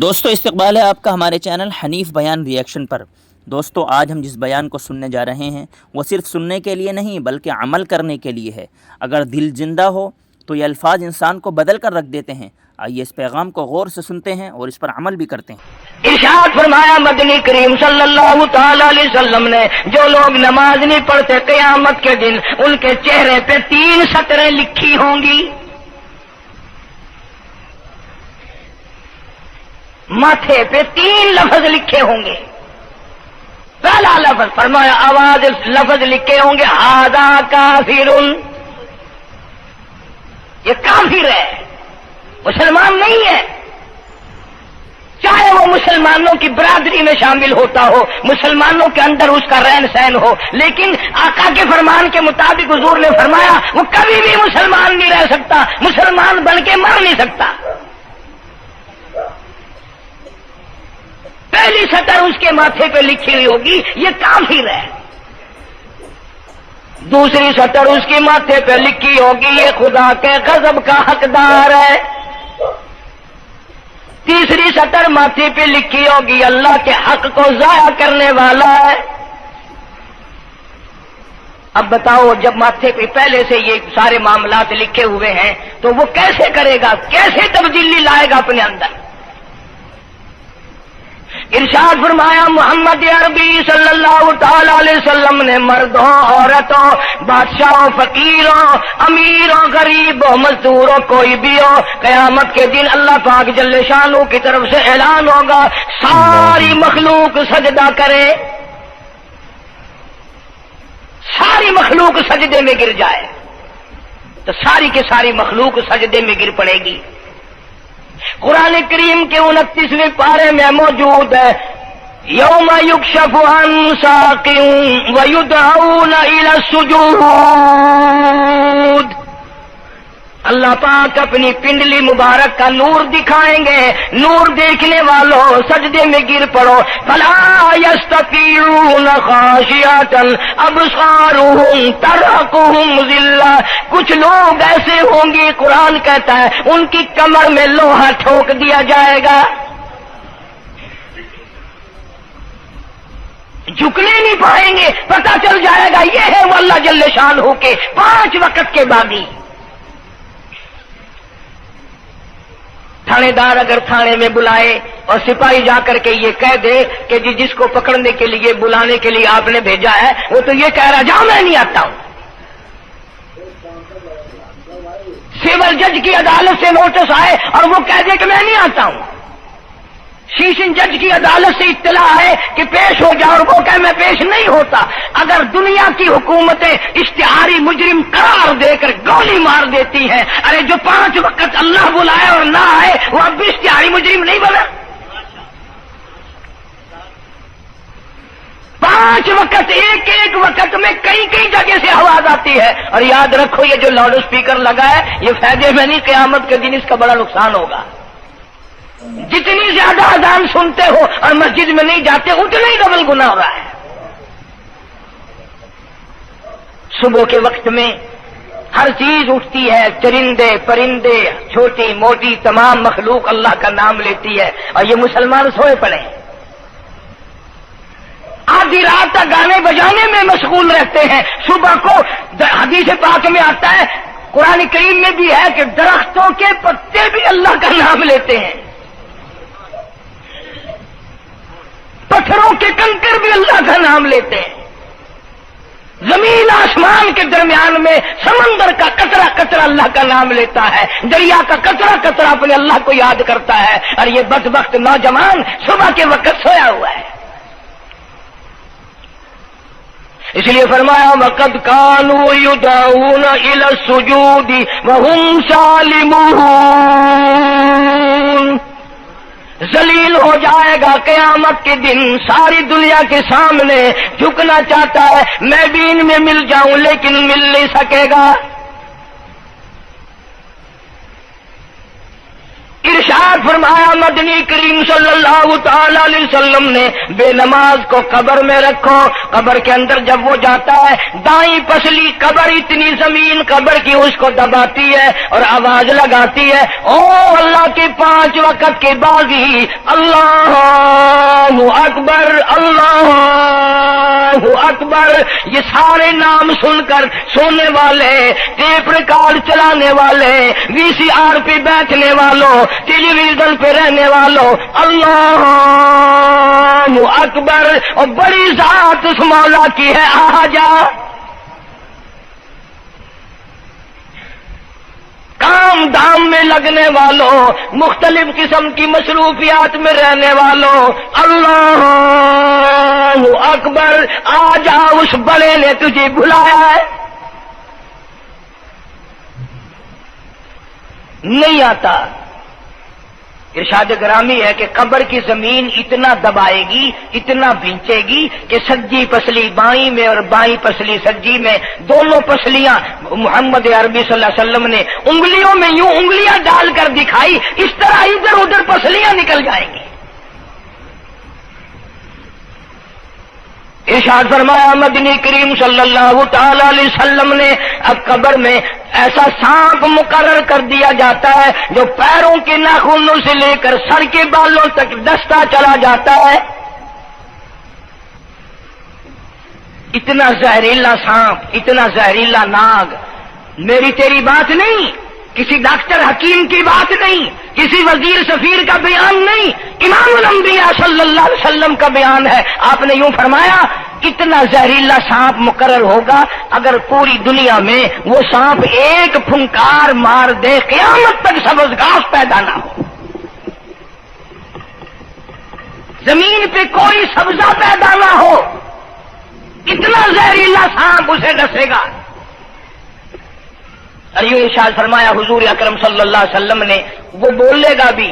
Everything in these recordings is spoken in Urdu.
دوستو استقبال ہے آپ کا ہمارے چینل حنیف بیان ریئیکشن پر۔ دوستو آج ہم جس بیان کو سننے جا رہے ہیں وہ صرف سننے کے لیے نہیں بلکہ عمل کرنے کے لیے ہے۔ اگر دل زندہ ہو تو یہ الفاظ انسان کو بدل کر رکھ دیتے ہیں۔ آئیے اس پیغام کو غور سے سنتے ہیں اور اس پر عمل بھی کرتے ہیں۔ ارشاد فرمایا مدنی کریم صلی اللہ تعالی علیہ وسلم نے، جو لوگ نماز نہیں پڑھتے قیامت کے دن ان کے چہرے پہ 3 سطریں لکھی ہوں گی، ماتھے پہ 3 لفظ لکھے ہوں گے۔ پہلا لفظ فرمایا آواز لفظ لکھے ہوں گے ھذا کافر، یہ کافر ہے، مسلمان نہیں ہے، چاہے وہ مسلمانوں کی برادری میں شامل ہوتا ہو، مسلمانوں کے اندر اس کا رہن سہن ہو، لیکن آقا کے فرمان کے مطابق حضور نے فرمایا وہ کبھی بھی مسلمان نہیں رہ سکتا، مسلمان بن کے مر نہیں سکتا۔ پہلی سطر اس کے ماتھے پہ لکھی ہوئی ہوگی یہ کافر ہے، دوسری سطر اس کے ماتھے پہ لکھی ہوگی یہ خدا کے غضب کا حقدار ہے، تیسری سطر ماتھے پہ لکھی ہوگی اللہ کے حق کو ضائع کرنے والا ہے۔ اب بتاؤ جب ماتھے پہ پہلے سے یہ سارے معاملات لکھے ہوئے ہیں تو وہ کیسے کرے گا، کیسے تبدیلی لائے گا اپنے اندر؟ ارشاد فرمایا محمد عربی صلی اللہ تعالی علیہ وسلم نے مردوں عورتوں بادشاہوں فقیروں امیروں غریبوں مزدوروں کوئی بھی ہو، قیامت کے دن اللہ پاک جل شانہ کی طرف سے اعلان ہوگا ساری مخلوق سجدہ کرے، ساری مخلوق سجدے میں گر جائے تو ساری کی ساری مخلوق سجدے میں گر پڑے گی۔ قرآن کریم کے 29ویں پارے میں موجود ہے یوم یکشف عن ساق ویدعون الی السجود، اللہ پاک اپنی پنڈلی مبارک کا نور دکھائیں گے، نور دیکھنے والوں سجدے میں گر پڑو، فلا یستطیعون خاشعۃ ابصارهم ترهقهم ذلہ، کچھ لوگ ایسے ہوں گے قرآن کہتا ہے ان کی کمر میں لوہا ٹھوک دیا جائے گا، جھکنے نہیں پائیں گے، پتہ چل جائے گا یہ ہے وہ اللہ جل شانہ کے 5 وقت کے باغی۔ تھانے دار اگر تھانے میں بلائے اور سپاہی جا کر کے یہ کہہ دے کہ جس کو پکڑنے کے لیے بلانے کے لیے آپ نے بھیجا ہے وہ تو یہ کہہ رہا جاؤ میں نہیں آتا ہوں، سول جج کی عدالت سے نوٹس آئے اور وہ کہہ دے کہ میں نہیں آتا ہوں، سیشن جج کی عدالت سے اطلاع ہے کہ پیش ہو جاؤ اور وہ کہے میں پیش نہیں ہوتا، اگر دنیا کی حکومتیں اشتہاری مجرم قرار دے کر گولی مار دیتی ہیں، ارے جو 5 وقت اللہ بلائے اور نہ آئے وہ اب بھی اشتہاری مجرم نہیں بنا؟ 5 وقت ایک وقت میں کئی جگہ سے آواز آتی ہے، اور یاد رکھو یہ جو لاؤڈ اسپیکر لگا ہے یہ فائدے میں نہیں، قیامت کے دن اس کا بڑا نقصان ہوگا۔ جتنی زیادہ اذان سنتے ہو اور مسجد میں نہیں جاتے اتنا ہی ڈبل گناہ ہو رہا ہے۔ صبح کے وقت میں ہر چیز اٹھتی ہے، چرندے پرندے چھوٹی موٹی تمام مخلوق اللہ کا نام لیتی ہے، اور یہ مسلمان سوئے پڑے ہیں، آدھی رات تک گانے بجانے میں مشغول رہتے ہیں، صبح کو حدیث پاک میں آتا ہے قرآن کریم میں بھی ہے کہ درختوں کے پتے بھی اللہ کا نام لیتے ہیں، پتھروں کے کنکر بھی اللہ کا نام لیتے ہیں، زمین آسمان کے درمیان میں سمندر کا قطرہ قطرہ اللہ کا نام لیتا ہے، دریا کا قطرہ قطرہ اپنے اللہ کو یاد کرتا ہے، اور یہ بدبخت نوجوان صبح کے وقت سویا ہوا ہے۔ اس لیے فرمایا وَقَدْ كَانُوا يُدْعَوْنَ إِلَى السُّجُودِ وَهُمْ سَالِمُونَ، ذلیل ہو جائے گا قیامت کے دن، ساری دنیا کے سامنے جھکنا چاہتا ہے میں بھی ان میں مل جاؤں لیکن مل نہیں سکے گا۔ ارشاد فرمایا مدنی کریم صلی اللہ تعالی علیہ وسلم نے بے نماز کو قبر میں رکھو. قبر کے اندر جب وہ جاتا ہے دائیں پسلی قبر اتنی زمین قبر کی اس کو دباتی ہے اور آواز لگاتی ہے او اللہ کی 5 وقت کی بازی اللہ اکبر اللہ اکبر. یہ سارے نام سن کر سونے والے، ٹیپ ریکارڈ چلانے والے، وی سی آر پہ بیٹھنے والوں، ٹیلی ویژن پہ رہنے والوں اللہ اکبر. اور بڑی ذات اس مولا کی ہے آ جا. کام دام میں لگنے والوں، مختلف قسم کی مصروفیات میں رہنے والوں اللہ اکبر. آ جا اس بڑے نے تجھے بلایا ہے. نہیں آتا. ارشاد گرامی ہے کہ قبر کی زمین اتنا دبائے گی، اتنا بھینچے گی کہ سجی پسلی بائیں میں اور بائیں پسلی سجی میں دونوں پسلیاں محمد عربی صلی اللہ علیہ وسلم نے انگلیوں میں یوں انگلیاں ڈال کر دکھائی، اس طرح ادھر ادھر پسلیاں نکل جائیں گی. ارشاد فرمایا مدنی کریم صلی اللہ تعالی علیہ وسلم نے اب قبر میں ایسا سانپ مقرر کر دیا جاتا ہے جو پیروں کے ناخنوں سے لے کر سر کے بالوں تک ڈستا چلا جاتا ہے. اتنا زہریلا سانپ، اتنا زہریلا ناگ. میری تیری بات نہیں، کسی ڈاکٹر حکیم کی بات نہیں، کسی وزیر سفیر کا بیان نہیں، امام الانبیاء صلی اللہ علیہ وسلم کا بیان ہے. آپ نے یوں فرمایا اتنا زہریلا سانپ مقرر ہوگا اگر پوری دنیا میں وہ سانپ ایک پھنکار مار دے قیامت تک سبز گھاس پیدا نہ ہو، زمین پہ کوئی سبزہ پیدا نہ ہو. اتنا زہریلا سانپ اسے ڈسے گا. اور یوں ارشاد فرمایا حضور اکرم صلی اللہ علیہ وسلم نے وہ بولے گا بھی،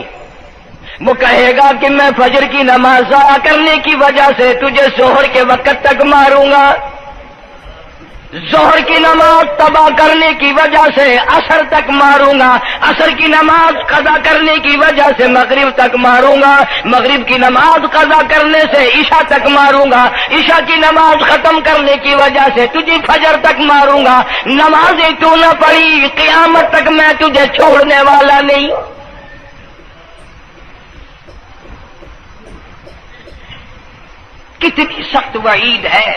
وہ کہے گا کہ میں فجر کی نماز ضائع کرنے کی وجہ سے تجھے ظہر کے وقت تک ماروں گا، ظہر کی نماز تباہ کرنے کی وجہ سے عصر تک ماروں گا، عصر کی نماز قضا کرنے کی وجہ سے مغرب تک ماروں گا، مغرب کی نماز قضا کرنے سے عشاء تک ماروں گا، عشاء کی نماز ختم کرنے کی وجہ سے تجھے فجر تک ماروں گا. نمازیں تو نہ پڑھی قیامت تک میں تجھے چھوڑنے والا نہیں. کتنی سخت وعید ہے،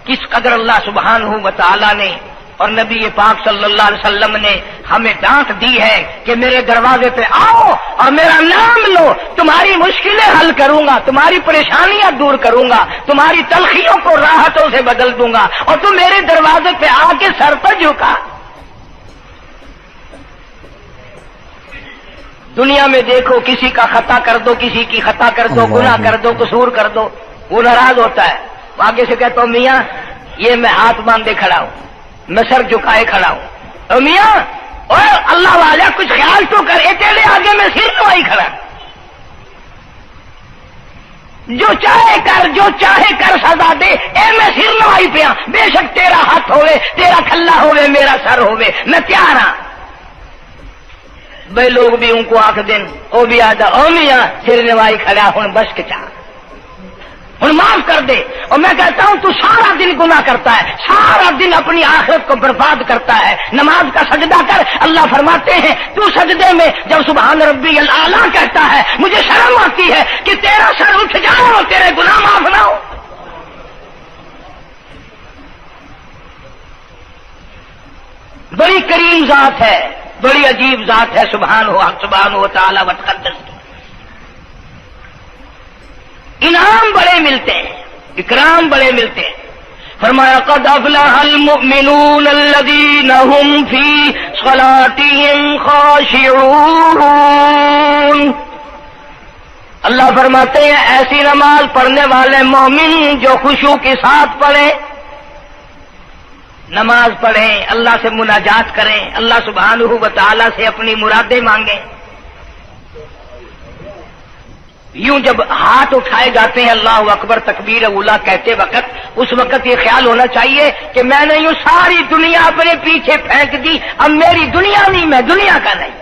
کس قدر اللہ سبحانہ و تعالی نے اور نبی پاک صلی اللہ علیہ وسلم نے ہمیں ڈانٹ دی ہے کہ میرے دروازے پہ آؤ اور میرا نام لو، تمہاری مشکلیں حل کروں گا، تمہاری پریشانیاں دور کروں گا، تمہاری تلخیوں کو راحتوں سے بدل دوں گا، اور تم میرے دروازے پہ آ کے سر پر جھکا. دنیا میں دیکھو کسی کا خطا کر دو، کسی کی خطا کر دو، گناہ کر دو، قصور کر دو، وہ ناراض ہوتا ہے. آگے سے کہتا ہوں میاں یہ میں ہاتھ باندھے کھڑا ہوں، میں سر جھکائے کھڑا ہوں. اور میاں اوے اللہ والا کچھ خیال تو کر، تیرے آگے میں سر نوائی کھڑا. جو چاہے کر، جو چاہے کر سزا دے، اے میں سر نوائی پیا، بے شک تیرا ہاتھ ہوئے، تیرا کھلا ہوئے، میرا سر ہوئے، میں تیار ہاں. بھائی لوگ بھی ان کو آنکھ دن وہ بھی آدھا او میاں سر نوائی کھڑا ہوں بس کے چاہ ہوں معاف کر دے. اور میں کہتا ہوں تو سارا دن گناہ کرتا ہے، سارا دن اپنی آخرت کو برباد کرتا ہے. نماز کا سجدہ کر، اللہ فرماتے ہیں تو سجدے میں جب سبحان ربی الاعلیٰ کہتا ہے مجھے شرم آتی ہے کہ تیرا سر اٹھ جائے اور تیرے گناہ معاف نہ ہو. بڑی کریم ذات ہے، بڑی عجیب ذات ہے سبحانہ و تعالی و تقدس. انعام بڑے ملتے ہیں، اکرام بڑے ملتے ہیں. فرمایا قد افلح المؤمنون الذين هم في صلاتهم خاشعون. اللہ فرماتے ہیں ایسی نماز پڑھنے والے مومن جو خشوع کے ساتھ پڑھیں، نماز پڑھیں، اللہ سے مناجات کریں، اللہ سبحانہ و تعالی سے اپنی مرادیں مانگیں. یوں جب ہاتھ اٹھائے جاتے ہیں اللہ اکبر تکبیر اولا کہتے وقت، اس وقت یہ خیال ہونا چاہیے کہ میں نے یوں ساری دنیا اپنے پیچھے پھینک دی، اب میری دنیا نہیں، میں دنیا کا نہیں.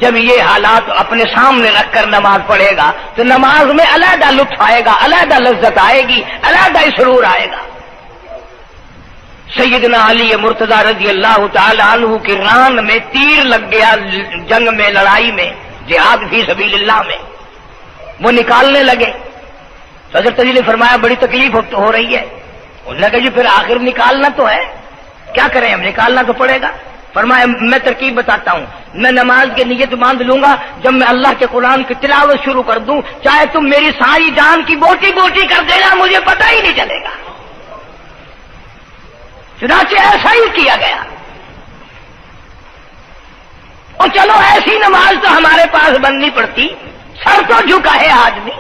جب یہ حالات اپنے سامنے رکھ کر نماز پڑھے گا تو نماز میں علیحدہ لطف آئے گا، علیحدہ لذت آئے گی، علیحدہ سرور آئے گا۔ سیدنا علی مرتضی رضی اللہ تعالی عنہ کی ران میں تیر لگ گیا، جنگ میں، لڑائی میں، جہاد فی سبیل اللہ میں، وہ نکالنے لگے تو حضرت علی نے فرمایا بڑی تکلیف ہو رہی ہے۔ انہوں نے کہا جی پھر آخر نکالنا تو ہے، کیا کریں ہم، نکالنا تو پڑے گا۔ فرمایا میں ترکیب بتاتا ہوں، میں نماز کی نیت باندھ لوں گا، جب میں اللہ کے قرآن کی تلاوت شروع کر دوں چاہے تم میری ساری جان کی بوٹی بوٹی کر دینا، مجھے پتہ ہی نہیں چلے گا۔ چنانچہ ایسا ہی کیا گیا۔ اور چلو ایسی نماز تو ہمارے پاس بننی پڑتی، سر تو جھکا ہے آدمی۔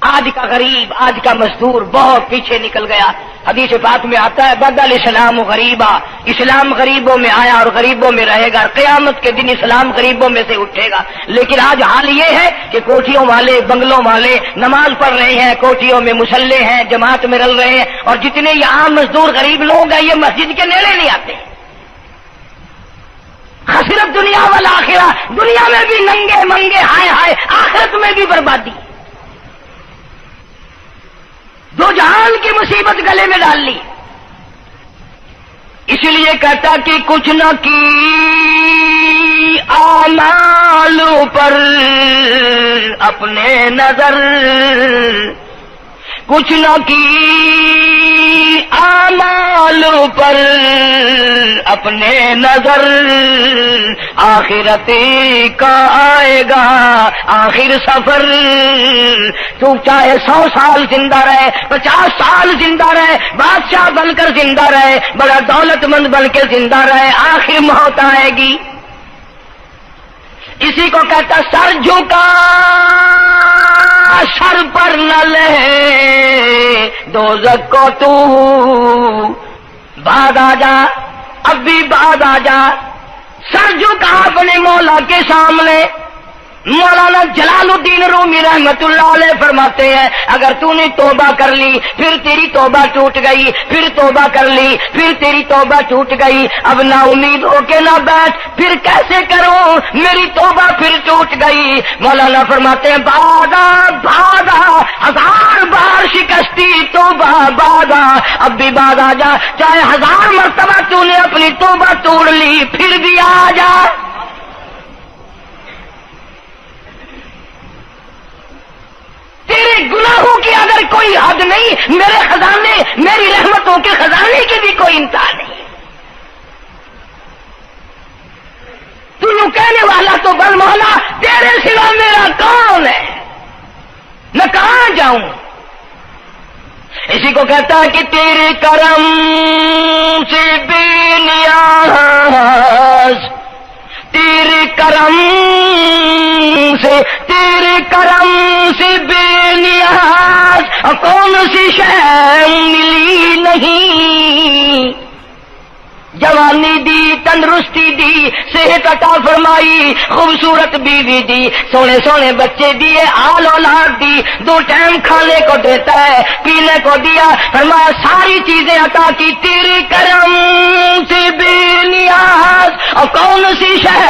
آج کا غریب، آج کا مزدور بہت پیچھے نکل گیا۔ حدیث پاک میں آتا ہے بدل اسلام غریبا، اسلام غریبوں میں آیا اور غریبوں میں رہے گا، قیامت کے دن اسلام غریبوں میں سے اٹھے گا۔ لیکن آج حال یہ ہے کہ کوٹھیوں والے، بنگلوں والے نماز پڑھ رہے ہیں، کوٹھیوں میں مصلے ہیں، جماعت میں رل رہے ہیں، اور جتنے یہ عام مزدور غریب لوگ ہیں یہ مسجد کے نیڑے نہیں آتے۔ خسرت دنیا والآخرہ، دنیا میں بھی ننگے منگے ہائے ہائے، آخرت میں بھی بربادی، دو جہان کی مصیبت گلے میں ڈال لی۔ اس لیے کہتا کہ کچھ نہ کی اعمال پر اپنے نظر، کچھ نہ کی اعمال پر اپنے نظر، آخرت کا آئے گا آخر سفر۔ تو چاہے 100 سال زندہ رہے، 50 سال زندہ رہے، بادشاہ بن کر زندہ رہے، بڑا دولت مند بن کے زندہ رہے، آخر موت آئے گی۔ اسی کو کہتا سر جھکا سر پر نہ لے دوزخ کو تو، بعد آ جا، اب بھی بعد آ جا۔ سر جھکا اپنے مولا کے سامنے۔ مولانا جلال الدین رومی رحمت اللہ علیہ فرماتے ہیں اگر تو نے توبہ کر لی پھر تیری توبہ ٹوٹ گئی، پھر توبہ کر لی پھر تیری توبہ ٹوٹ گئی، اب نا امید ہو کے نہ بیٹھ، پھر کیسے کروں میری توبہ پھر ٹوٹ گئی۔ مولانا فرماتے ہیں بادا بادا، 1000 بار شکستی توبہ بادا، اب بھی بعد آ جا، چاہے 1000 مرتبہ تو نے اپنی توبہ توڑ لی پھر بھی آ جا۔ تیرے گناہوں کی اگر کوئی حد نہیں، میرے خزانے، میری رحمتوں کے خزانے کی بھی کوئی انتہا نہیں۔ تو یوں کہنے والا تو بل مولا تیرے سوا میرا کون ہے، میں کہاں جاؤں؟ اسی کو کہتا ہے کہ تیرے کرم سے بے نیاز، تیرے کرم سے، تیرے کرم سے بے نیاز، کون سی شے ملی نہیں۔ جوانی دی، تندرستی دی، صحت عطا فرمائی، خوبصورت بیوی دی، سونے سونے بچے دیے، آل اولاد دی، 2 ٹائم کھانے کو دیتا ہے، پینے کو دیا، فرمایا ساری چیزیں عطا کی، تیرے کرم سے بے نیاز، اور کون سی شے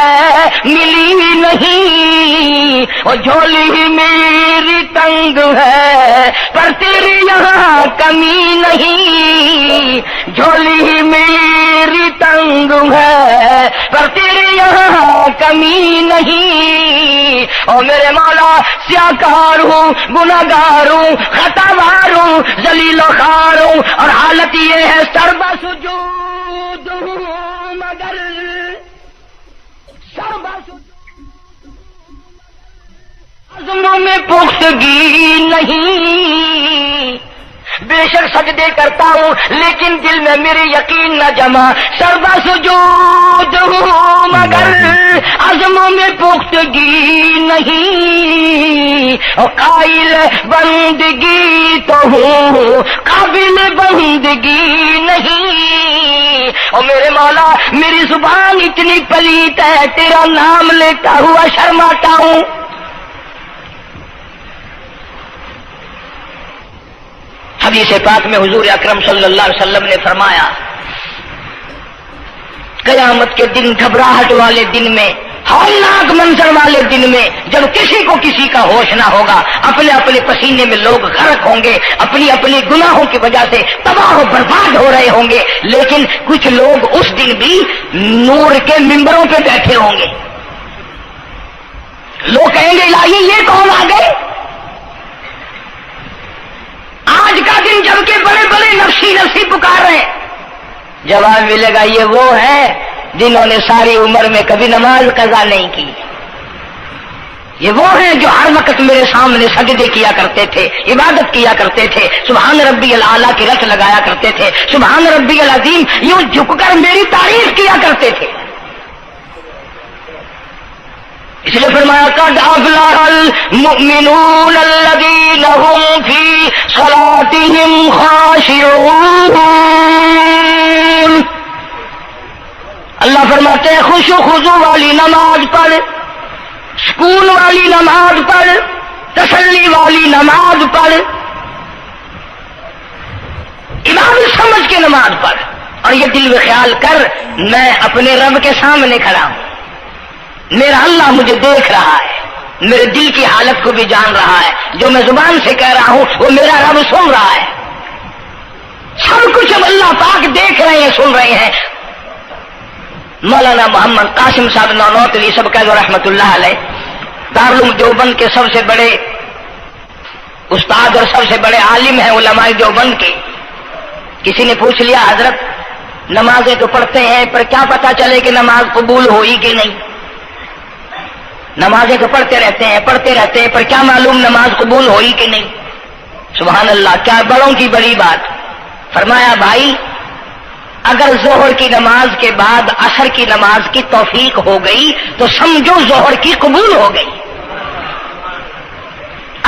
ملی نہیں۔ اور جھولی میری تنگ ہے پر تیرے یہاں کمی نہیں، جھولی میری تنگ ہے پر تیرے یہاں کمی نہیں۔ اور میرے مولا سیاکار ہوں، گناہگار ہوں، خطاوار ہوں، ذلیل و خوار ہوں، اور حالت یہ ہے سربا سجود ہوں مگر سربا عزموں میں پختگی نہیں۔ بے شک سجدے کرتا ہوں لیکن دل میں میرے یقین نہ جمع، سربا سجود ہوں مگر عزموں میں پختگی نہیں۔ اور قائل بندگی تو ہوں قابل بندگی نہیں۔ اور میرے مولا میری زبان اتنی پلیت ہے تیرا نام لیتا ہوا شرماتا ہوں۔ حدیث پاک میں حضور اکرم صلی اللہ علیہ وسلم نے فرمایا قیامت کے دن، گھبراہٹ والے دن میں، ہولناک منظر والے دن میں، جب کسی کو کسی کا ہوش نہ ہوگا، اپنے اپنے پسینے میں لوگ غرق ہوں گے، اپنی اپنی گناہوں کی وجہ سے تباہ و برباد ہو رہے ہوں گے، لیکن کچھ لوگ اس دن بھی نور کے ممبروں پہ بیٹھے ہوں گے. لوگ کہیں گے الہی یہ کون آ گئے؟ آج کا دن جبکہ بڑے بڑے نفسی نفسی پکار رہے ہیں، جواب ملے گا یہ وہ ہے جنہوں نے ساری عمر میں کبھی نماز قضا نہیں کی. یہ وہ ہیں جو ہر وقت میرے سامنے سجدے کیا کرتے تھے، عبادت کیا کرتے تھے، سبحان ربی الاعلیٰ کی رٹ لگایا کرتے تھے، سبحان ربی العظیم یوں جھک کر میری تعریف کیا کرتے تھے. اس لیے فرمایا قد افلح المؤمنون الذین هم فی صلاتهم خاشعون. اللہ فرماتے ہیں خوش و خضوع والی نماز پڑھ، سکون والی نماز پڑھ، تسلی والی نماز پڑھ، عبادت سمجھ کے نماز پڑھ، اور یہ دل میں خیال کر میں اپنے رب کے سامنے کھڑا ہوں، میرا اللہ مجھے دیکھ رہا ہے، میرے دل کی حالت کو بھی جان رہا ہے، جو میں زبان سے کہہ رہا ہوں وہ میرا رب سن رہا ہے. سب کچھ اب اللہ پاک دیکھ رہے ہیں، سن رہے ہیں. مولانا محمد قاسم صاحب نانوتوی سب کا رحمت اللہ علیہ دارالعلوم دیوبند کے سب سے بڑے استاد اور سب سے بڑے عالم ہیں علماء دیوبند کے. کسی نے پوچھ لیا حضرت نمازیں تو پڑھتے ہیں پر کیا پتا چلے کہ نماز قبول ہوئی کہ نہیں؟ نمازیں تو پڑھتے رہتے ہیں پر کیا معلوم نماز قبول ہوئی کہ نہیں؟ سبحان اللہ، کیا بڑوں کی بڑی بات. فرمایا بھائی اگر ظہر کی نماز کے بعد عصر کی نماز کی توفیق ہو گئی تو سمجھو ظہر کی قبول ہو گئی.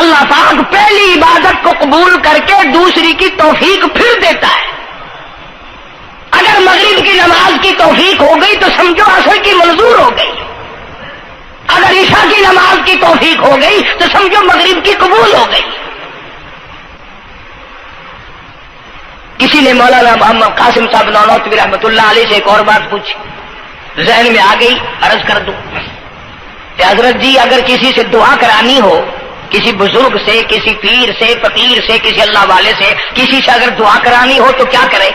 اللہ پاک پہلی عبادت کو قبول کر کے دوسری کی توفیق پھر دیتا ہے. اگر مغرب کی نماز کی توفیق ہو گئی تو سمجھو عصر کی منظور ہو گئی. اگر عشاء کی نماز کی توفیق ہو گئی تو سمجھو مغرب کی قبول ہو گئی. کسی نے مولانا محمد قاسم صاحب نانوتوی رحمۃ اللہ علیہ سے ایک اور بات پوچھی، ذہن میں آ گئی، عرض کر دوں کہ حضرت جی اگر کسی سے دعا کرانی ہو، کسی بزرگ سے، کسی پیر سے، فقیر سے، کسی اللہ والے سے، کسی سے اگر دعا کرانی ہو تو کیا کرے؟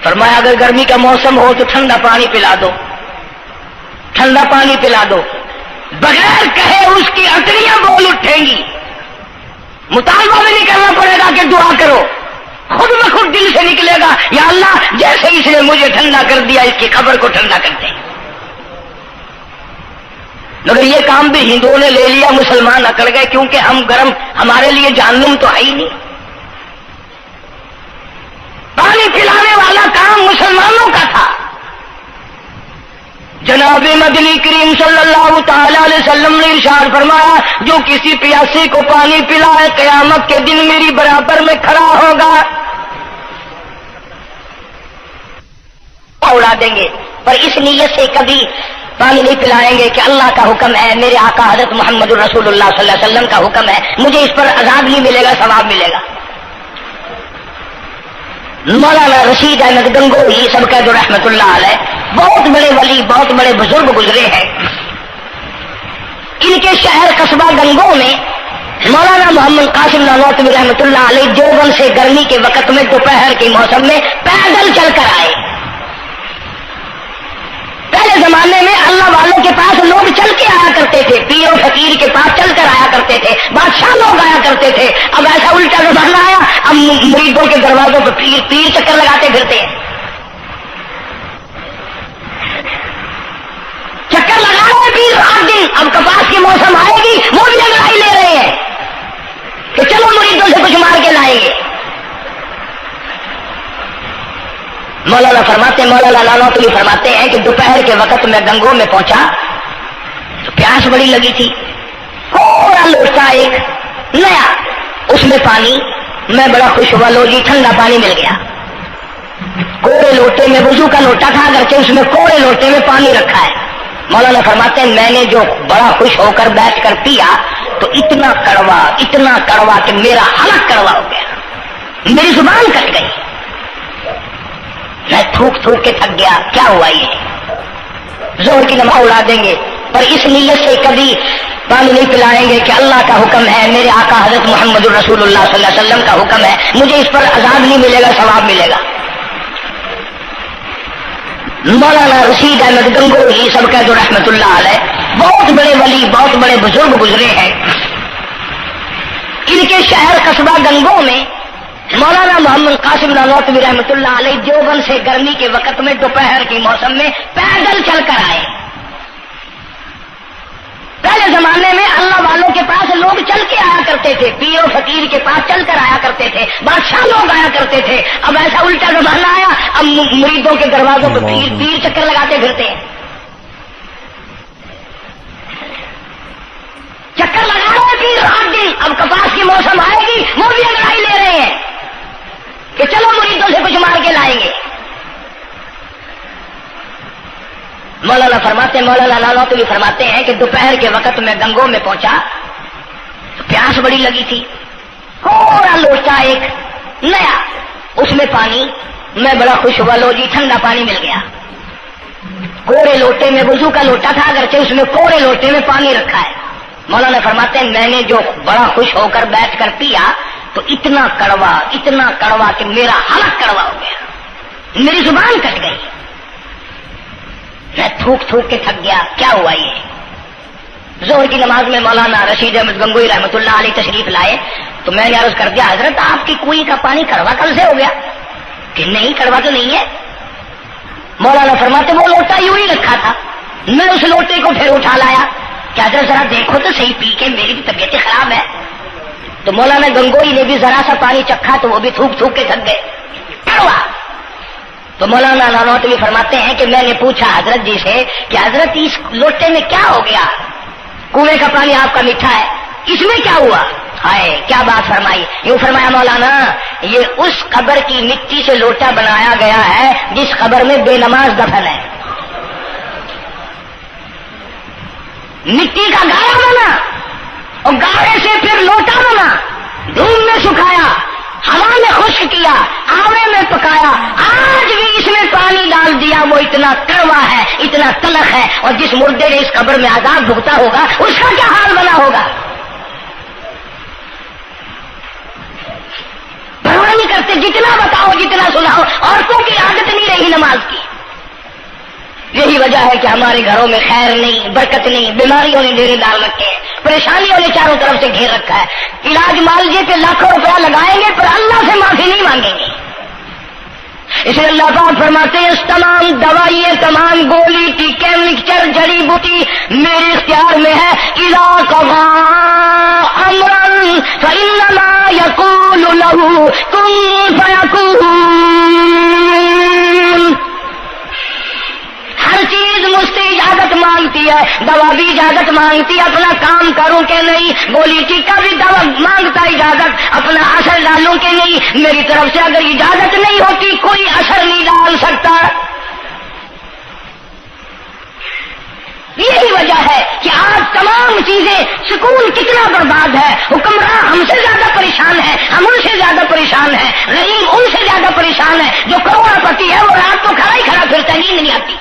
فرمایا اگر گرمی کا موسم ہو تو ٹھنڈا پانی پلا دو، ٹھنڈا پانی پلا دو، بغیر کہے اس کی اٹریاں بول اٹھیں گی. مطالبہ بھی نہیں کرنا پڑے گا کہ دعا کرو، خود بخود دل سے نکلے گا یا اللہ جیسے اس نے مجھے ٹھنڈا کر دیا اس کی قبر کو ٹھنڈا کر دیں. مگر یہ کام بھی ہندوؤں نے لے لیا، مسلمان اکڑ گئے کیونکہ ہم گرم، ہمارے لیے جہنم تو ہے ہی نہیں. پانی پلانے والا کام مسلمانوں کا تھا. جناب مدنی کریم صلی اللہ تعالی علیہ وسلم نے ارشاد فرمایا جو کسی پیاسے کو پانی پلائے قیامت کے دن میری برابر میں کھڑا ہوگا. اڑا دیں گے پر اس نیت سے کبھی پانی نہیں پلائیں گے کہ اللہ کا حکم ہے، میرے آقا حضرت محمد الرسول اللہ صلی اللہ علیہ وسلم کا حکم ہے، مجھے اس پر عذاب نہیں ملے گا، ثواب ملے گا. مولانا رشید احمد گنگوہی سب کا جو رحمت اللہ علیہ بہت بڑے ولی، بہت بڑے بزرگ گزرے ہیں. ان کے شہر قصبہ گنگو میں مولانا محمد قاسم نانوتوی رحمت اللہ علیہ دیوبند سے گرمی کے وقت میں دوپہر کے موسم میں پیدل چل کر آئے. پہلے زمانے میں اللہ والوں کے پاس لوگ چل کے آیا کرتے تھے، پیر و فقیر کے پاس چل کر آیا کرتے تھے، بادشاہ لوگ آیا کرتے تھے. اب ایسا الٹا زمانہ آیا، اب مریدوں کے دروازوں پہ پیر چکر لگاتے پھرتے ہیں. چکر لگا رہے پیر رات دن. اب کپاس کی موسم آئے گی وہ بھی لڑائی لے رہے ہیں کہ چلو مریدوں سے کچھ مار کے لائیں گے. مولانا نانوتوی فرماتے ہیں کہ دوپہر کے وقت میں گنگو میں پہنچا تو پیاس بڑی لگی تھی. تھوڑا لوٹا ایک نیا اس میں پانی، میں بڑا خوش ہوا، لو جی ٹھنڈا پانی مل گیا. کوڑے لوٹے میں، وضو کا لوٹا تھا اگرچہ اس میں کوڑے لوٹے میں پانی رکھا ہے. مولانا فرماتے ہیں میں نے جو بڑا خوش ہو کر بیٹھ کر پیا تو اتنا کڑوا کہ میرا حلق کڑوا ہو گیا، میری زبان کٹ گئی. میں تھوک تھوک کے تھک گیا، کیا ہوا یہ؟ زہر کی نماز اڑا دیں گے اور اس نیت سے کبھی پانی نہیں پلائیں گے کہ اللہ کا حکم ہے، میرے آقا حضرت محمد الرسول اللہ صلی اللہ علیہ وسلم کا حکم ہے، مجھے اس پر عذاب نہیں ملے گا، ثواب ملے گا۔ مولانا رشید احمد گنگوہی سب کہہ دو رحمت اللہ علیہ، بہت بڑے ولی، بہت بڑے بزرگ گزرے ہیں۔ ان کے شہر قصبہ گنگو میں مولانا محمد قاسم نانوتوی رحمت اللہ علیہ دیوبند سے گرمی کے وقت میں دوپہر کے موسم میں پیدل چل کر آئے۔ پہلے زمانے میں اللہ والوں کے پاس لوگ چل کے آیا کرتے تھے، پیر و فقیر کے پاس چل کر آیا کرتے تھے، بادشاہ لوگ آیا کرتے تھے۔ اب ایسا الٹا زمانہ آیا، اب مریدوں کے دروازوں پہ پیر چکر لگاتے پھرتے ہیں، چکر لگا رہے ہیں پیر رات دن۔ اب کپاس کی موسم آئے گی، وہ بھی انگڑائی لے رہے ہیں کہ چلو مریدوں سے کچھ مار کے لائیں گے۔ مولانا فرماتے ہیں، مولانا نانوتوی فرماتے ہیں کہ دوپہر کے وقت میں گنگو میں پہنچا تو پیاس بڑی لگی تھی، تھوڑا لوٹا ایک نیا، اس میں پانی، میں بڑا خوش ہوا، لو جی ٹھنڈا پانی مل گیا۔ کوڑے لوٹے میں، وضو کا لوٹا تھا اگرچہ، اس میں کوڑے لوٹے میں پانی رکھا ہے۔ مولانا فرماتے ہیں میں نے جو بڑا خوش ہو کر بیٹھ کر پیا تو اتنا کڑوا کہ میرا حلق کڑوا ہو گیا، میری زبان کٹ گئی، میں تھوک تھوک کے تھک گیا، کیا ہوا یہ؟ ظہر کی نماز میں مولانا رشید احمد گنگوئی رحمت اللہ علیہ تشریف لائے تو میں نے عرض کر دیا حضرت آپ کی کنویں کا پانی کڑوا کل سے ہو گیا؟ کہ نہیں کڑوا تو نہیں ہے۔ مولانا فرماتے وہ لوٹا یوں ہی رکھا تھا، میں اس لوٹے کو پھر اٹھا لایا کہ حضرت ذرا دیکھو تو صحیح، پی کے میری بھی طبیعت خراب ہے۔ تو مولانا گنگوئی نے بھی ذرا سا پانی چکھا تو وہ بھی تھوک تھوک کے تھک گئے، کڑوا۔ تو مولانا نانوتوی فرماتے ہیں کہ میں نے پوچھا حضرت جی سے کہ حضرت اس لوٹے میں کیا ہو گیا؟ کنویں کا پانی آپ کا میٹھا ہے، اس میں کیا ہوا؟ ہائے کیا بات فرمائی! یوں فرمایا مولانا یہ اس قبر کی مٹی سے لوٹا بنایا گیا ہے جس قبر میں بے نماز دفن ہے۔ مٹی کا گاڑا بنا اور گاڑے سے پھر لوٹا بنا، دھوپ میں سکھایا، ہوا میں خشک کیا، آوے میں پکایا، آج بھی اس میں پانی ڈال دیا، وہ اتنا کڑوا ہے، اتنا تلخ ہے، اور جس مردے نے اس قبر میں عذاب بھگتا ہوگا اس کا کیا حال بنا ہوگا؟ پرواہ نہیں کرتے، جتنا بتاؤ جتنا سناؤ، عورتوں کی عادت نہیں رہی نماز کی۔ یہی وجہ ہے کہ ہمارے گھروں میں خیر نہیں، برکت نہیں، بیماریوں نے ڈیرے ڈال رکھے ہیں، پریشانیوں نے چاروں طرف سے گھیر رکھا ہے۔ علاج معالجے پہ لاکھوں روپیہ لگائیں گے پر اللہ سے معافی نہیں مانگیں گے۔ اس لیے اللہ پاک فرماتے ہیں اس تمام دوائیں، تمام گولی ٹیکے مکسچر جڑی بوٹی میرے اختیار میں ہے۔ اذا قضى امرا فانما يقول له كن فيكون۔ ہر چیز مجھ سے اجازت مانگتی ہے، دوا بھی اجازت مانگتی ہے اپنا کام کروں کہ نہیں، گولی ٹیکا بھی دوا مانگتا اجازت اپنا اثر ڈالوں کہ نہیں۔ میری طرف سے اگر اجازت نہیں ہوتی کوئی اثر نہیں ڈال سکتا۔ یہی وجہ ہے کہ آج تمام چیزیں، سکون کتنا برباد ہے، حکمراں ہم سے زیادہ پریشان ہے، ہم ان سے زیادہ پریشان ہے، رحیم ان سے زیادہ پریشان ہے۔ جو کروڑ پتی ہے وہ رات کو کھڑا ہی کھڑا پھرتا، نیند نہیں آتی۔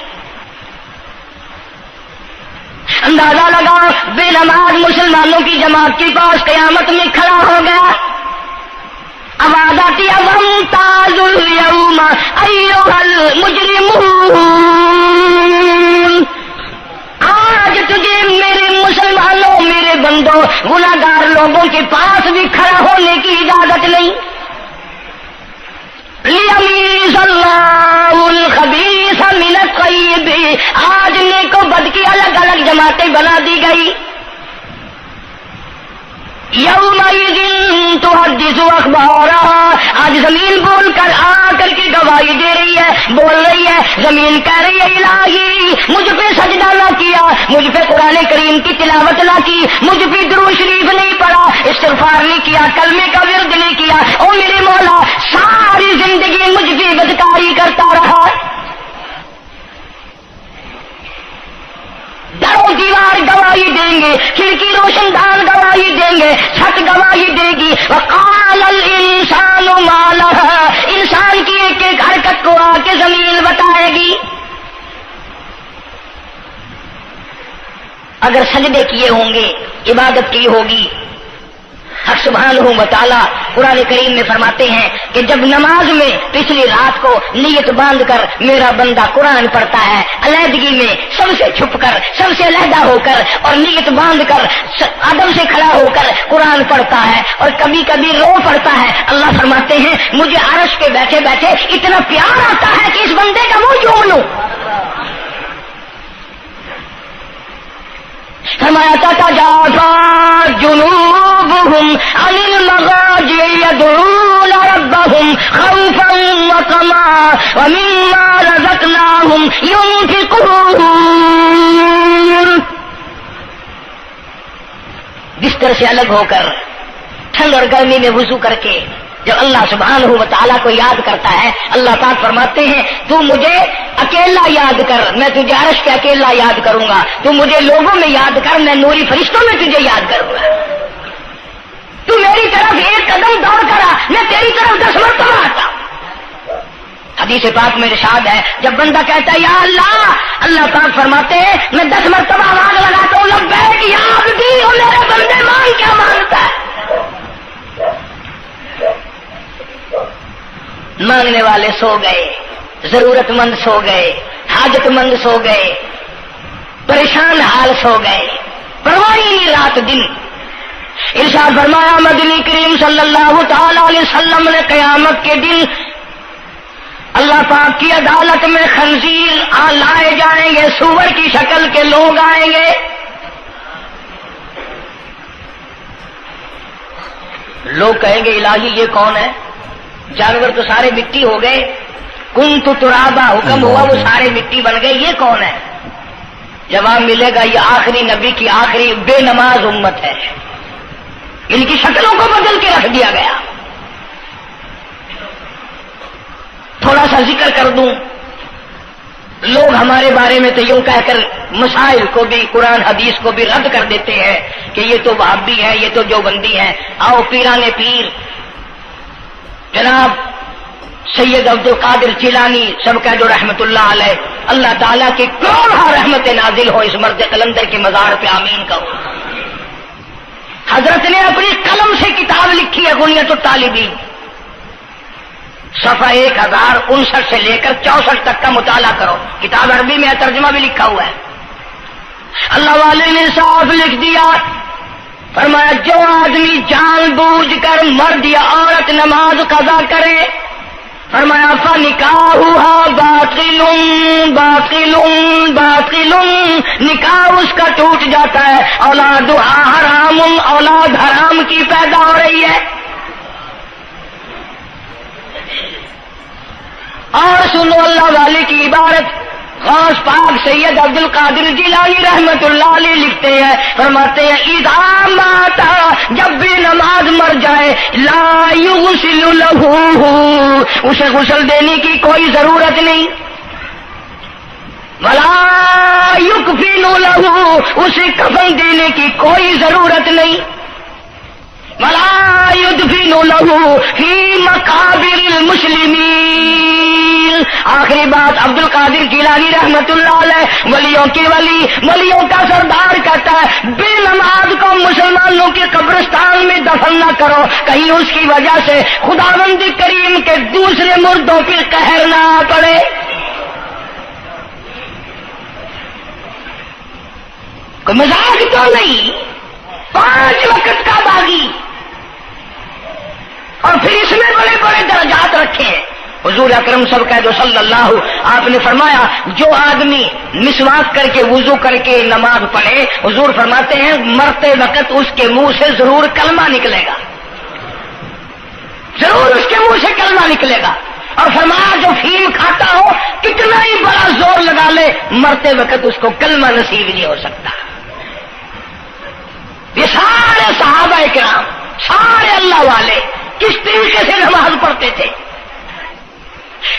اندازہ لگا بے نماز مسلمانوں کی جماعت کے پاس قیامت میں کھڑا ہو گیا، آواز آتی ہے وَامْتَازُوا الْيَوْمَ أَيُّهَا الْمُجْرِمُونَ۔ آج تجھے میرے مسلمانوں، میرے بندوں، گناہگار لوگوں کے پاس بھی کھڑا ہونے کی اجازت نہیں۔ لِيَمِيزَ اللَّهُ الْخَبِيثَ مِنَ الطَّيِّبِ۔ آج نیک و بد کی الگ الگ جماعتیں بنا دی گئی۔ یومئذ تحدث اخبارها۔ آج زمین بول کر آ کر کے گواہی دے رہی ہے، بول رہی ہے، زمین کہہ رہی ہے الہی مجھ پہ سجدہ نہ کیا، مجھ پہ قرآن کریم کی تلاوت نہ کی، مجھ پہ درود شریف نہیں پڑھا، استغفار نہیں کیا، کلمے کا ورد نہیں کیا، او میرے مولا ساری زندگی مجھ پہ بدکاری کرتا رہا۔ درو دیوار گواہی دیں گے، کھڑکی روشن دان گواہی دیں گے، چھت گواہی دے گی، وقال الانسان ما لها، انسان کی ایک ایک حرکت کو آ کے زمین بتائے گی۔ اگر سجدے کیے ہوں گے، عبادت کی ہوگی، حق سبحانہ و تعالی قرآن کریم میں فرماتے ہیں کہ جب نماز میں پچھلی رات کو نیت باندھ کر میرا بندہ قرآن پڑھتا ہے، علیحدگی میں سب سے چھپ کر، سب سے علیحدہ ہو کر اور نیت باندھ کر ادب سے کھڑا ہو کر قرآن پڑھتا ہے اور کبھی کبھی رو پڑتا ہے، اللہ فرماتے ہیں مجھے عرش پہ بیٹھے بیٹھے اتنا پیار آتا ہے کہ اس بندے کا منہ چوم لوں۔ فرمایا تتجافى جنوبهم عن المضاجع يدعون ربهم خوفا وطمعا ومما رزقناهم ينفقون۔ بستر سے الگ ہو کر ٹھنڈ اور گرمی میں وضو کر کے جب اللہ سبحانہ و تعالیٰ کو یاد کرتا ہے، اللہ پاک فرماتے ہیں تو مجھے اکیلا یاد کر، میں تجھے عرش پہ اکیلا یاد کروں گا، تو مجھے لوگوں میں یاد کر، میں نوری فرشتوں میں تجھے یاد کروں گا، تو میری طرف ایک قدم دوڑ کرا، میں تیری طرف 10 مرتبہ آتا۔ حدیث پاک میں ارشاد ہے جب بندہ کہتا ہے یا اللہ، اللہ پاک فرماتے ہیں میں 10 مرتبہ آواز لگاتا ہوں لبیک یا عبدی، اور میرے بندے مان کیا مانتا ہے؟ مانگنے والے سو گئے، ضرورت مند سو گئے، حاجت مند سو گئے، پریشان حال سو گئے، پرواہ نہیں رات دن۔ ارشاد فرمایا مدنی کریم صلی اللہ تعالی علیہ وسلم نے قیامت کے دن اللہ پاک کی عدالت میں خنزیر لائے جائیں گے، سور کی شکل کے لوگ آئیں گے، لوگ کہیں گے الہی یہ کون ہے؟ جانور تو سارے مٹی ہو گئے، کنت ترابا حکم ہوا وہ سارے مٹی بن گئے، یہ کون ہے؟ جواب ملے گا یہ آخری نبی کی آخری بے نماز امت ہے، ان کی شکلوں کو بدل کے رکھ دیا گیا۔ تھوڑا سا ذکر کر دوں، لوگ ہمارے بارے میں تو یوں کہہ کر مسائل کو بھی، قرآن حدیث کو بھی رد کر دیتے ہیں کہ یہ تو وہابی ہے، یہ تو دیوبندی ہے۔ آؤ پیران پیر جناب سید عبد القادر جیلانی سب کہہ دو رحمت اللہ علیہ، اللہ تعالیٰ کی کروڑ رحمت نازل ہو اس مرد قلندر کے مزار پہ، آمین کہو۔ حضرت نے اپنی قلم سے کتاب لکھی ہے غنیت الطالبین، صفحہ 1059 سے لے کر 64 تک کا مطالعہ کرو، کتاب عربی میں ہے، ترجمہ بھی لکھا ہوا ہے۔ اللہ والے نے صاف لکھ دیا، فرمایا جو آدمی جان بوجھ کر مرد یا عورت نماز قضا کرے، فرمایا فنکاحها باطل باطل باطل، نکاح اس کا ٹوٹ جاتا ہے، اولادها حرام، اولاد حرام کی پیدا ہو رہی ہے۔ اور سنو اللہ والے کی عبارت، غوث پاک سید عبد القادر جیلانی رحمت اللہ علیہ لکھتے ہیں، فرماتے ہیں اذا مات، جب بھی نماز مر جائے، لا یغسل لہ، اسے غسل دینے کی کوئی ضرورت نہیں، ولا یکفن لہ، اسے کفن دینے کی کوئی ضرورت نہیں، ولا یدفن لہ فی مقابر المسلمین۔ آخری بات عبد القادر جیلانی رحمت اللہ علیہ، ولیوں کی ولی، ولیوں کا سردار کہتا ہے بے نماز کو مسلمانوں کے قبرستان میں دفن نہ کرو، کہیں اس کی وجہ سے خداوند کریم کے دوسرے مردوں پہ قہر نہ پڑے۔ کوئی مذاق تو نہیں، 5 وقت کا باغی، اور پھر اس میں بڑے بڑے درجات رکھے ہیں۔ حضور اکرم صلی اللہ آپ نے فرمایا جو آدمی مسواک کر کے وضو کر کے نماز پڑھے، حضور فرماتے ہیں مرتے وقت اس کے منہ سے ضرور کلمہ نکلے گا، ضرور اس کے منہ سے کلمہ نکلے گا۔ اور فرمایا جو فیم کھاتا ہو کتنا ہی بڑا زور لگا لے، مرتے وقت اس کو کلمہ نصیب نہیں ہو سکتا۔ یہ سارے صحابہ کرام، سارے اللہ والے کس طریقے سے نماز پڑھتے تھے،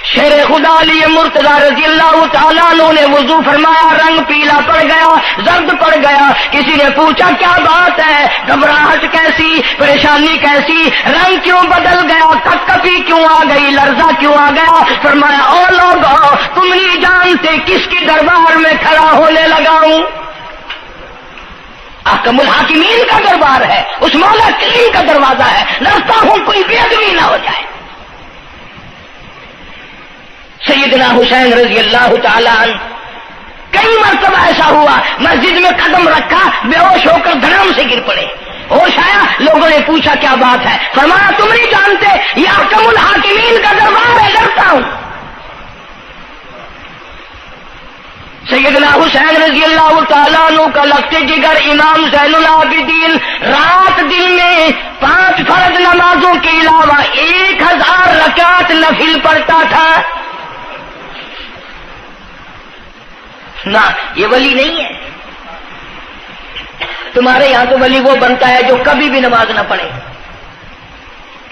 شیر خدا علی مرتضی رضی اللہ تعالیٰ عنہ نے وضو فرمایا، رنگ پیلا پڑ گیا، زرد پڑ گیا۔ کسی نے پوچھا کیا بات ہے، گھبراہٹ کیسی، پریشانی کیسی، رنگ کیوں بدل گیا، کپکپی کیوں آ گئی، لرزہ کیوں آ گیا؟ فرمایا او لوگو، تم نہیں جانتے کس کی دربار میں کھڑا ہونے لگا ہوں۔ احکم الحاکمین کا دربار ہے، اس مولا کریم کا دروازہ ہے، ڈرتا ہوں کوئی بے ادبی نہ ہو جائے۔ سیدنا حسین رضی اللہ تعالیٰ عنہ کئی مرتبہ ایسا ہوا، مسجد میں قدم رکھا، بے ہوش ہو کر دھڑام سے گر پڑے، ہوش آیا، لوگوں نے پوچھا کیا بات ہے، فرمایا تم نہیں جانتے یہ احکم الحاکمین کا دربار ہے، ڈرتا ہوں۔ سیدنا حسین رضی اللہ تعالیٰ عنہ کا لگتے جگر امام زین العابدین رات دن میں 5 فرض نمازوں کے علاوہ 1000 رکعت نفل پڑھتا تھا۔ نہ یہ ولی نہیں ہے، تمہارے یہاں تو ولی وہ بنتا ہے جو کبھی بھی نماز نہ پڑھے۔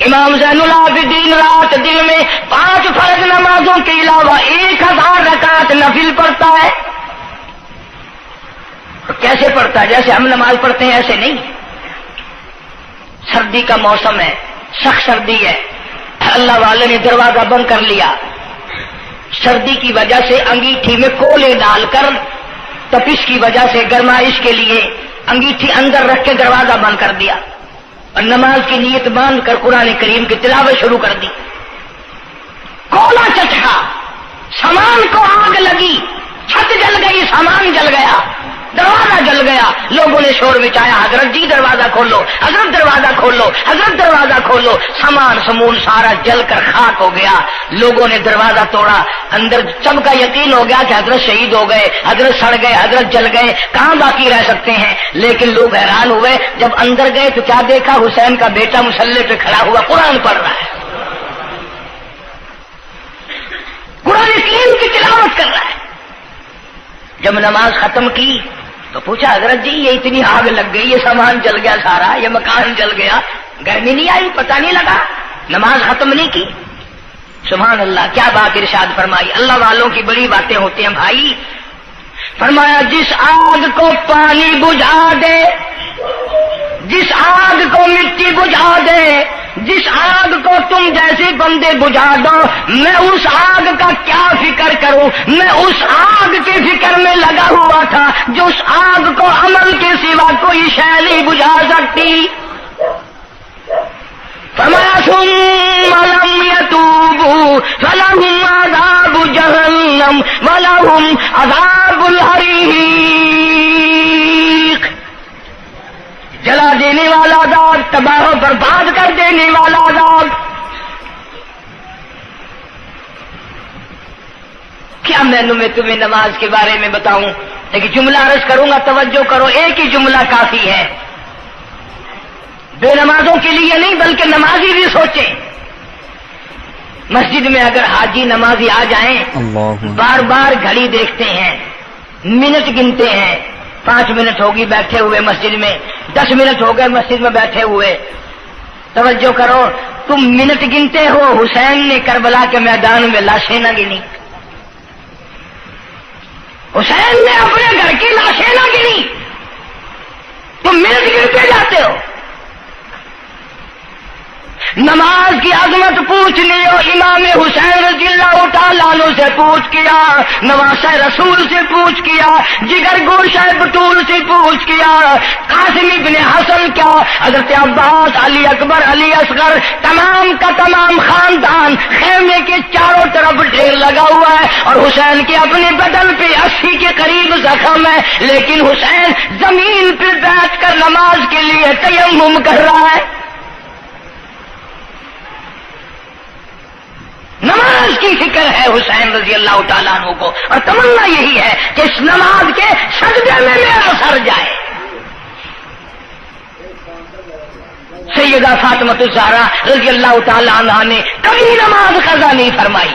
امام زین العابدین رات دن میں 5 فرض نمازوں کے علاوہ 1000 رکعت نفل پڑھتا ہے۔ کیسے پڑھتا ہے؟ جیسے ہم نماز پڑھتے ہیں ایسے نہیں۔ سردی کا موسم ہے، سخت سردی ہے، اللہ والے نے دروازہ بند کر لیا، سردی کی وجہ سے انگیٹھی میں کولے ڈال کر، تپش کی وجہ سے گرمائش کے لیے انگیٹھی اندر رکھ کے دروازہ بند کر دیا اور نماز کی نیت باندھ کر قرآن کریم کی تلاوت شروع کر دی۔ کولا چٹکا، سامان کو آگ لگی، چھت جل گئی، سامان جل گیا، دروازہ جل گیا، لوگوں نے شور مچایا، حضرت جی دروازہ کھولو، حضرت دروازہ کھولو، حضرت دروازہ کھولو۔ سامان سمون سارا جل کر خاک ہو گیا، لوگوں نے دروازہ توڑا، اندر سب کا یقین ہو گیا کہ حضرت شہید ہو گئے، حضرت سڑ گئے، حضرت جل گئے، کہاں باقی رہ سکتے ہیں؟ لیکن لوگ حیران ہوئے، جب اندر گئے تو کیا دیکھا؟ حسین کا بیٹا مصلی پہ کھڑا ہوا قرآن پڑھ رہا ہے، قرآن کریم کی تلاوت کر رہا ہے۔ جب نماز ختم کی تو پوچھا حضرت جی یہ اتنی آگ لگ گئی، یہ سامان جل گیا سارا، یہ مکان جل گیا، گرمی نہیں آئی، پتہ نہیں لگا، نماز ختم نہیں کی؟ سبحان اللہ، کیا بات ارشاد فرمائی۔ اللہ والوں کی بڑی باتیں ہوتی ہیں بھائی۔ فرمایا جس آگ کو پانی بجھا دے، جس آگ کو مٹی بجھا دے، جس آگ کو تم جیسے بندے بجھا دو، میں اس آگ کا کیا فکر کروں؟ میں اس آگ کی فکر میں لگا ہوا تھا جو اس آگ کو عمل کے سوا کوئی شے نہیں بجھا سکتی۔ فرمایا ثم لم يتوبوا فلهم عذاب جہنم ولهم عذاب الحریق۔ جلا دینے والا عذاب، تباہ و برباد کر دینے والا عذاب۔ کیا میں تمہیں نماز کے بارے میں بتاؤں؟ ایک جملہ عرض کروں گا، توجہ کرو، ایک ہی جملہ کافی ہے، بے نمازوں کے لیے نہیں بلکہ نمازی بھی سوچیں۔ مسجد میں اگر حاجی نمازی آ جائیں، بار بار گھڑی دیکھتے ہیں، منٹ گنتے ہیں، 5 منٹ ہوگی بیٹھے ہوئے مسجد میں، 10 منٹ ہو گئے مسجد میں بیٹھے ہوئے۔ توجہ کرو، تم منٹ گنتے ہو، حسین نے کربلا کے میدان میں لاشیں نہ گنی، حسین نے اپنے گھر کی لاشیں نہ گنی، تم منٹ گنتے جاتے ہو۔ نماز کی عظمت پوچھنی ہو، امام حسین رضی اللہ تعالیٰ عنہ سے پوچھ کیا، نواسہ رسول سے پوچھ کیا، جگر گوشہ بطول سے پوچھ کیا، قاسم ابن حسن کیا، حضرت عباس، علی اکبر، علی اصغر، تمام کا تمام خاندان خیمے کے چاروں طرف ڈھیر لگا ہوا ہے، اور حسین کے اپنے بدن پہ 80 کے قریب زخم ہے، لیکن حسین زمین پہ بیٹھ کر نماز کے لیے تیمم کر رہا ہے۔ نماز کی فکر ہے حسین رضی اللہ تعالیٰ عنہ کو، اور تمنا یہی ہے کہ اس نماز کے سجدے میں میرا سر جائے۔ سیدہ فاطمہ الزہرا رضی اللہ تعالیٰ عنہ نے کبھی نماز قضا نہیں فرمائی۔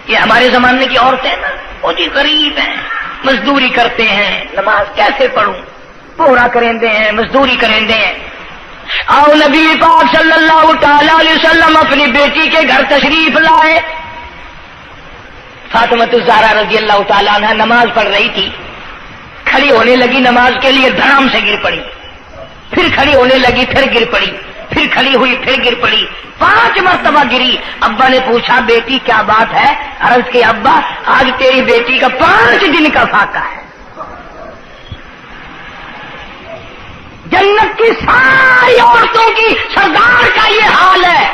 یہ ہمارے زمانے کی عورتیں نا، وہ جی غریب ہیں، مزدوری کرتے ہیں، نماز کیسے پڑھوں، پورا کریں دے ہیں، مزدوری کریں دے ہیں، آؤ نبی پاک صلی اللہ تعالی علیہ وسلم اپنی بیٹی کے گھر تشریف لائے. فاطمہ الزہرا رضی اللہ تعالیٰ عنہ نماز پڑھ رہی تھی. کھڑی ہونے لگی نماز کے لیے، دھڑام سے گر پڑی. پھر کھڑی ہونے لگی، پھر گر پڑی. پھر کھڑی ہوئی، پھر گر پڑی. 5 مرتبہ گری. ابا نے پوچھا بیٹی کیا بات ہے؟ عرض کی ابا آج تیری بیٹی کا 5 دن کا فاقہ ہے. جنت کی ساری عورتوں کی سردار کا یہ حال ہے.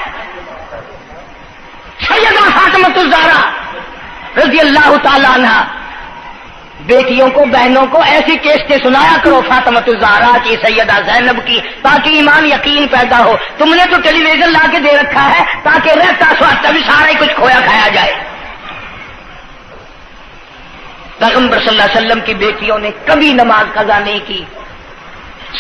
سیدہ فاطمہ الزہرا رضی اللہ تعالی عنہ. بیٹیوں کو، بہنوں کو ایسی کیسٹیں سنایا کرو فاطمہ الزہرا کی، سیدہ زینب کی، تاکہ ایمان یقین پیدا ہو. تم نے تو ٹیلی ویژن لا کے دے رکھا ہے تاکہ رہتا سوچتا بھی سارا ہی کچھ کھویا کھایا جائے. پیغمبر صلی اللہ علیہ وسلم کی بیٹیوں نے کبھی نماز قضا نہیں کی.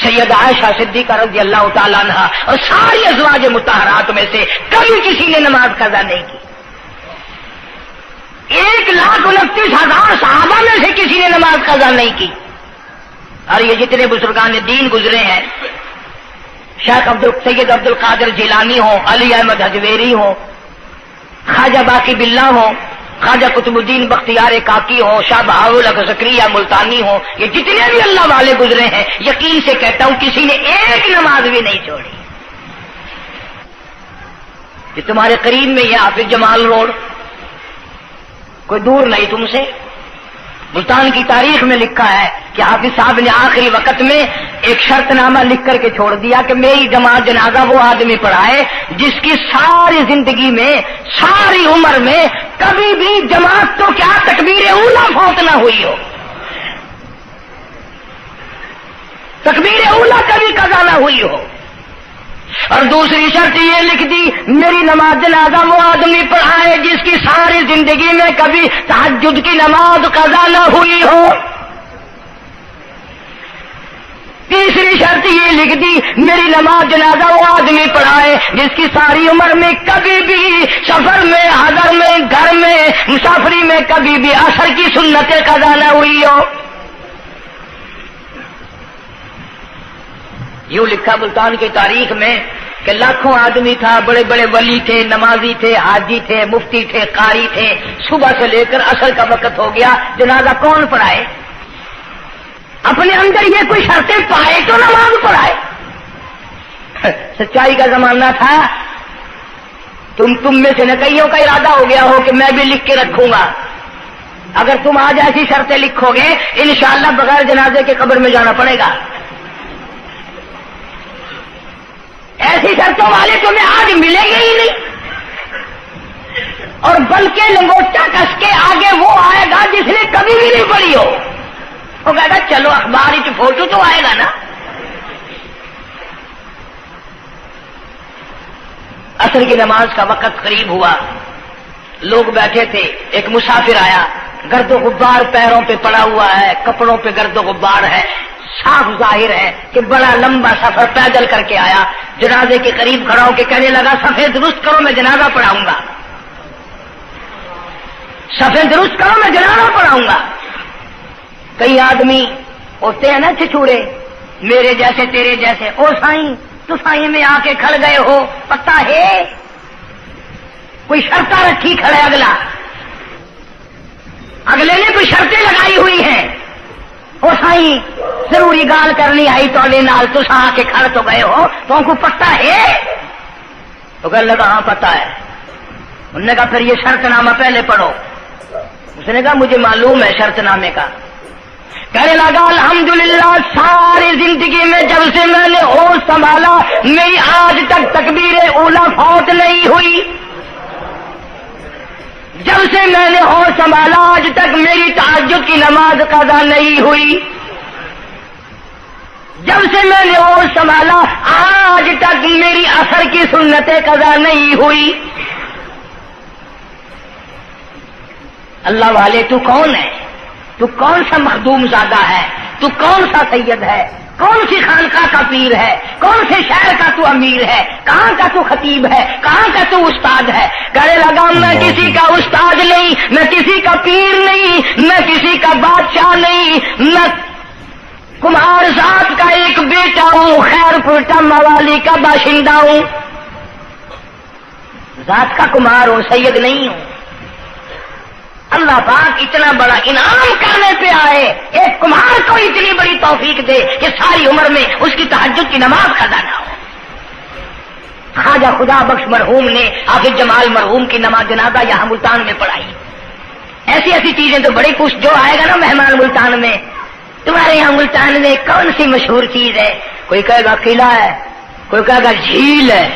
سیدہ عائشہ صدیقہ رضی اللہ تعالیٰ عنہ اور ساری ازواج مطہرات میں سے کبھی کسی نے نماز قضا نہیں کی. 1,29,000 صحابہ میں سے کسی نے نماز قضا نہیں کی. اور یہ جتنے بزرگان دین گزرے ہیں، شیخ سید عبد القادر جیلانی ہوں، علی احمد حجویری ہوں، خواجہ باقی باللہ ہوں، خواجہ قطب الدین بختیار کاکی ہوں، شاہ بہاول زکریا ملتانی ہوں، یہ جتنے بھی اللہ والے گزرے ہیں، یقین سے کہتا ہوں کسی نے ایک نماز بھی نہیں چھوڑی. یہ تمہارے قریب میں یہ حافظ جمال روڈ، کوئی دور نہیں تم سے. ملتان کی تاریخ میں لکھا ہے کہ حافظ صاحب نے آخری وقت میں ایک شرط نامہ لکھ کر کے چھوڑ دیا کہ میری جماعت جنازہ وہ آدمی پڑھائے جس کی ساری زندگی میں، ساری عمر میں کبھی بھی جماعت تو کیا تکبیر اولیٰ فوت نہ ہوئی ہو. تکبیر اولیٰ کبھی قضا نہ ہوئی ہو. اور دوسری شرط یہ لکھ دی میری نماز جنازہ وہ آدمی پڑھائے جس کی ساری زندگی میں کبھی تہجد کی نماز قضا نہ ہوئی ہو. تیسری شرط یہ لکھ دی میری نماز جنازہ وہ آدمی پڑھائے جس کی ساری عمر میں کبھی بھی سفر میں، حضر میں، گھر میں، مسافری میں کبھی بھی عصر کی سنت قضا نہ ہوئی ہو. یوں لکھا ملتان کی تاریخ میں کہ لاکھوں آدمی تھا، بڑے بڑے ولی تھے، نمازی تھے، حاجی تھے، مفتی تھے، قاری تھے. صبح سے لے کر عصر کا وقت ہو گیا، جنازہ کون پڑھائے؟ اپنے اندر یہ کوئی شرطیں پائے تو نماز پڑھائے. سچائی کا زمانہ تھا. تم میں سے نہ کئیوں کا ارادہ ہو گیا ہو کہ میں بھی لکھ کے رکھوں گا. اگر تم آج ایسی شرطیں لکھو گے انشاءاللہ بغیر جنازے کے قبر میں جانا پڑے گا. ایسی شرطوں والے تمہیں آج ملیں گے ہی نہیں. اور بلکہ لنگوٹا کس کے آگے وہ آئے گا جس نے کبھی بھی نہیں پڑھی ہو. وہ کہے گا چلو اخبار کی فوٹو تو آئے گا نا. عصر کی نماز کا وقت قریب ہوا، لوگ بیٹھے تھے. ایک مسافر آیا، گرد و غبار پیروں پہ پڑا ہوا ہے، کپڑوں پہ گرد و غبار ہے. صاف ظاہر ہے کہ بڑا لمبا سفر پیدل کر کے آیا. جنازے کے قریب کھڑا ہو کے کہنے لگا صفے درست کرو میں جنازہ پڑھاؤں گا. صفے درست کرو میں جنازہ پڑھاؤں گا. کئی آدمی ہوتے ہیں نا چھچوڑے، میرے جیسے تیرے جیسے. او سائیں تو سائیں میں آ کے کھڑ گئے ہو، پتہ ہے کوئی شرطیں رکھی کھڑے، اگلے نے کوئی شرطیں لگائی ہوئی ہیں. او سائیں ضروری گال کرنی آئی تو نال تو آ کے کھڑ تو گئے ہو، تو ان کو پتہ ہے؟ تو کہنے لگا ہاں پتہ ہے. انہوں نے کہا پھر یہ شرط نامہ پہلے پڑھو. اس نے کہا مجھے معلوم ہے شرط نامے کا. کہنے لگا الحمدللہ ساری زندگی میں جب سے میں نے ہوش سنبھالا میری آج تک تکبیر اولیٰ فوت نہیں ہوئی. جب سے میں نے ہوش سنبھالا آج تک میری تہجد کی نماز قضا نہیں ہوئی. جب سے میں نے ہوش سنبھالا آج تک میری عصر کی سنتیں قضا نہیں ہوئی. اللہ والے تو کون ہے؟ تو کون سا مخدوم زادہ ہے؟ تو کون سا سید ہے؟ کون سی خانقاہ کا پیر ہے؟ کون سے شہر کا تو امیر ہے؟ کہاں کا تو خطیب ہے؟ کہاں کا تو استاد ہے؟ کہنے لگا میں کسی کا استاد نہیں، میں کسی کا پیر نہیں، میں کسی کا بادشاہ نہیں، کمہار ذات کا ایک بیٹا ہوں، خیر پورٹا موالی کا باشندہ ہوں، ذات کا کمہار ہوں، سید نہیں ہوں۔ اللہ پاک اتنا بڑا انعام کرنے پہ آئے، ایک کمہار کو اتنی بڑی توفیق دے کہ ساری عمر میں اس کی تہجد کی نماز قضا نہ ہو۔ خواجہ خدا بخش مرحوم نے حافظ جمال مرحوم کی نماز جنازہ یہاں ملتان میں پڑھائی۔ ایسی ایسی چیزیں تو بڑی کچھ، جو آئے گا نا مہمان ملتان میں، تمہارے یہاں ملتان میں کون سی مشہور چیز ہے؟ کوئی کہے گا قلعہ ہے، کوئی کہے گا جھیل ہے،